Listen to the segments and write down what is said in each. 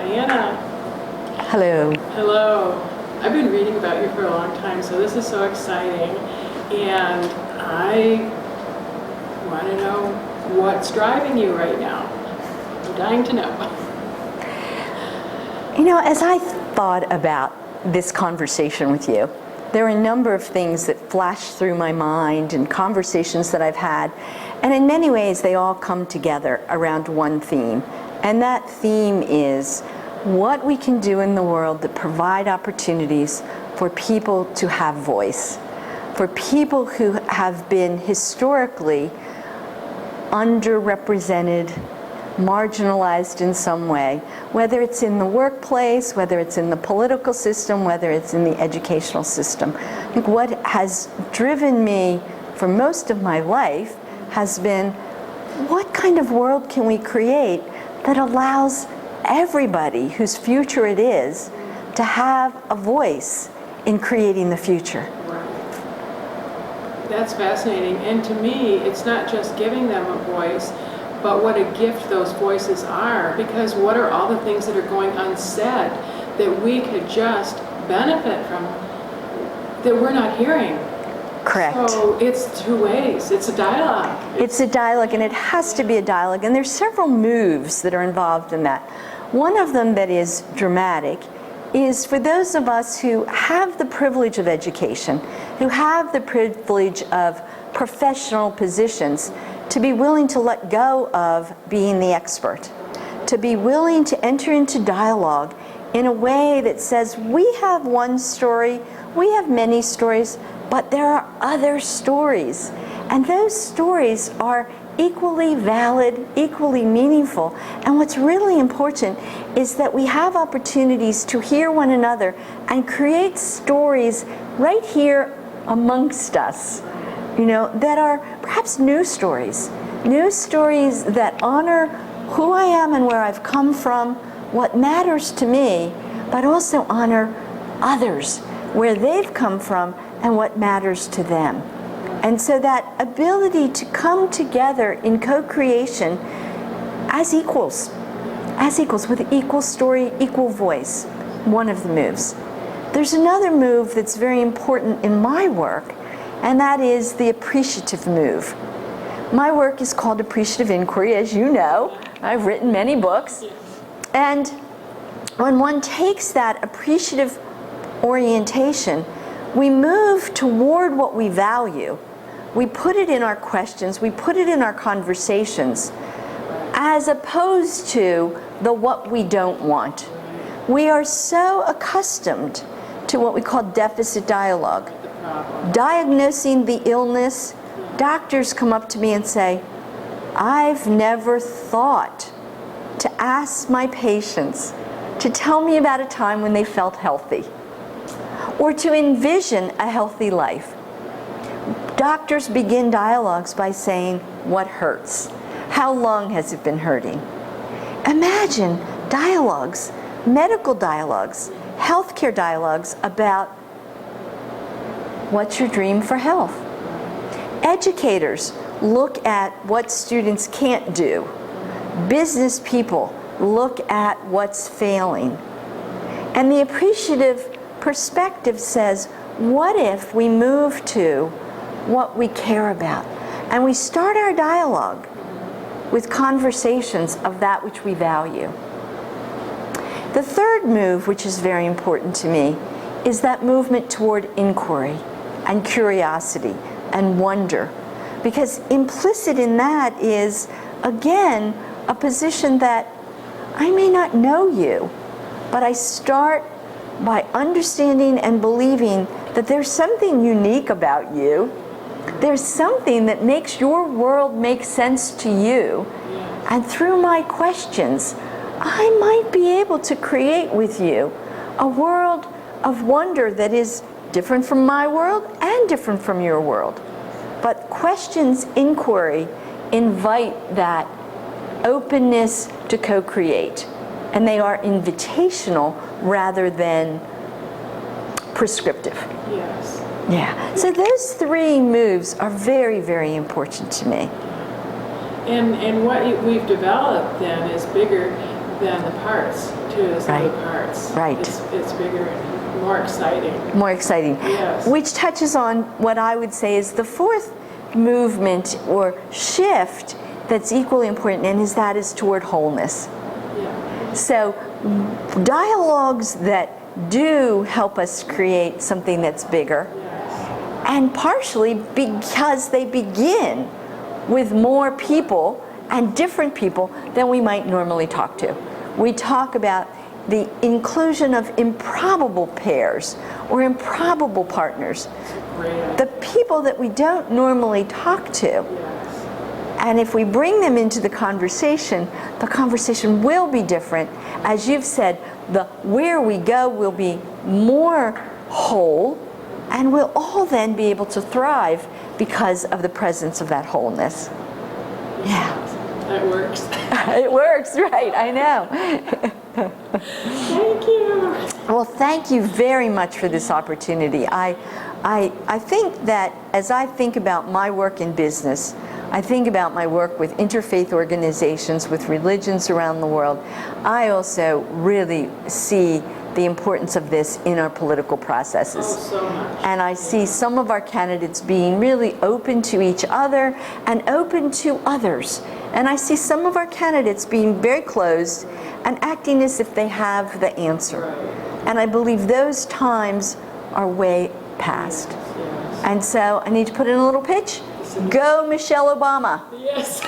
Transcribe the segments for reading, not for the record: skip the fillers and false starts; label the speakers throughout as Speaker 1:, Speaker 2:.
Speaker 1: Diana.
Speaker 2: Hello.
Speaker 1: Hello. I've been reading about you for a long time, so this is so exciting. And I want to know what's driving you right now. I'm dying to know.
Speaker 2: You know, as I thought about this conversation with you, there are a number of things that flashed through my mind and conversations that I've had, and in many ways they all come together around one theme. And that theme is what we can do in the world that provide opportunities for people to have voice, for people who have been historically underrepresented, marginalized in some way, whether it's in the workplace, whether it's in the political system, whether it's in the educational system. I think what has driven me for most of my life has been, what kind of world can we create that allows everybody whose future it is to have a voice in creating the future?
Speaker 1: That's fascinating. And to me, it's not just giving them a voice, but what a gift those voices are, because what are all the things that are going unsaid that we could just benefit from that we're not hearing?
Speaker 2: Correct.
Speaker 1: So it's two ways. It's a dialogue.
Speaker 2: It's a dialogue, and it has to be a dialogue, and there's several moves that are involved in that. One of them that is dramatic is for those of us who have the privilege of education, who have the privilege of professional positions, to be willing to let go of being the expert, to be willing to enter into dialogue in a way that says, we have one story, we have many stories, but there are other stories. And those stories are equally valid, equally meaningful. And what's really important is that we have opportunities to hear one another and create stories right here amongst us, you know, that are perhaps new stories that honor who I am and where I've come from, what matters to me, but also honor others, where they've come from and what matters to them. And so that ability to come together in co-creation as equals with equal story, equal voice, one of the moves. There's another move that's very important in my work, and that is the appreciative move. My work is called Appreciative Inquiry, as you know. I've written many books. And when one takes that appreciative orientation, we move toward what we value. We put it in our questions, we put it in our conversations, as opposed to the what we don't want. We are so accustomed to what we call deficit dialogue. Diagnosing the illness, doctors come up to me and say, I've never thought to ask my patients to tell me about a time when they felt healthy, or to envision a healthy life. Doctors begin dialogues by saying, what hurts? How long has it been hurting? Imagine dialogues, medical dialogues, healthcare dialogues about what's your dream for health? Educators look at what students can't do. Business people look at what's failing. And the appreciative perspective says, what if we move to what we care about? And we start our dialogue with conversations of that which we value. The third move, which is very important to me, is that movement toward inquiry and curiosity and wonder. Because implicit in that is, again, a position that I may not know you, but I start by understanding and believing that there's something unique about you. There's something that makes your world make sense to you. And through my questions, I might be able to create with you a world of wonder that is different from my world and different from your world. But questions, inquiry, invite that openness to co-create. And they are invitational rather than prescriptive.
Speaker 1: Yes.
Speaker 2: Yeah. So those three moves are very, very important to me.
Speaker 1: And what we've developed then is bigger than the parts, too, the sum of the parts.
Speaker 2: Right.
Speaker 1: It's bigger and more exciting.
Speaker 2: More exciting.
Speaker 1: Yes.
Speaker 2: Which touches on what I would say is the fourth movement or shift that's equally important, and that is toward wholeness.
Speaker 1: Yeah.
Speaker 2: So dialogues that do help us create something that's bigger,
Speaker 1: Yes.
Speaker 2: and partially because they begin with more people and different people than we might normally talk to. We talk about the inclusion of improbable pairs or improbable partners,
Speaker 1: Great.
Speaker 2: the people that we don't normally talk to.
Speaker 1: Yes.
Speaker 2: And if we bring them into the conversation will be different. As you've said, the where we go will be more whole, and we'll all then be able to thrive because of the presence of that wholeness. Yeah.
Speaker 1: That works.
Speaker 2: It works, right, I know.
Speaker 1: Thank you.
Speaker 2: Well, thank you very much for this opportunity. I think that as I think about my work in business, I think about my work with interfaith organizations, with religions around the world. I also really see the importance of this in our political processes.
Speaker 1: Oh, so much.
Speaker 2: And I see some of our candidates being really open to each other and open to others. And I see some of our candidates being very closed and acting as if they have the answer.
Speaker 1: Right.
Speaker 2: And I believe those times are way past.
Speaker 1: Yes.
Speaker 2: And so I need to put in a little pitch. Go Michelle Obama.
Speaker 1: Yes.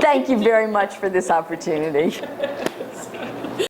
Speaker 2: Thank you very much for this opportunity.